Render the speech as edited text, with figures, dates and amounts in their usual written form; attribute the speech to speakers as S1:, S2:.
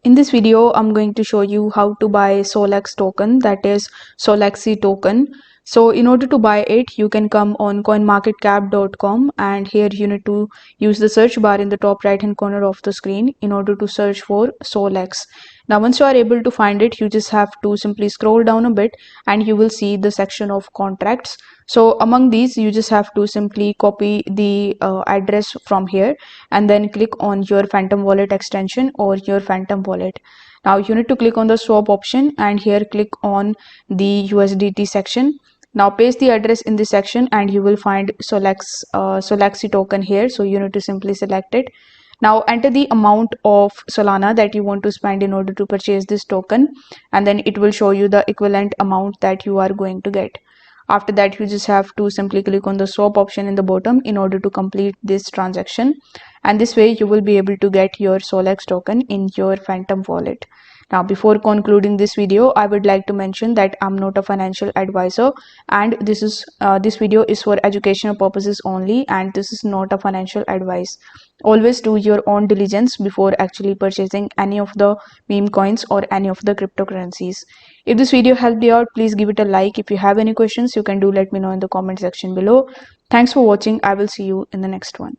S1: In this video, I'm going to show you how to buy SOLX token, that is Solaxy token. So in order to buy it, you can come on coinmarketcap.com, and here you need to use the search bar in the top right hand corner of the screen in order to search for SOLX. Now once you are able to find it, you just have to simply scroll down a bit and you will see the section of contracts. So among these, you just have to simply copy the address from here and then click on your Phantom Wallet extension or your Phantom Wallet. Now you need to click on the swap option and here click on the USDT section. Now paste the address in this section and you will find Solaxy token here. So you need to simply select it. Now enter the amount of Solana that you want to spend in order to purchase this token, and then it will show you the equivalent amount that you are going to get. After that, you just have to simply click on the swap option in the bottom in order to complete this transaction, and this way you will be able to get your SOLX token in your Phantom wallet. Now before concluding this video, I would like to mention that I'm not a financial advisor, and this video is for educational purposes only, and this is not a financial advice. Always do your own diligence before actually purchasing any of the meme coins or any of the cryptocurrencies. If this video helped you out, please give it a like. If you have any questions, you can let me know in the comment section below. Thanks for watching. I will see you in the next one.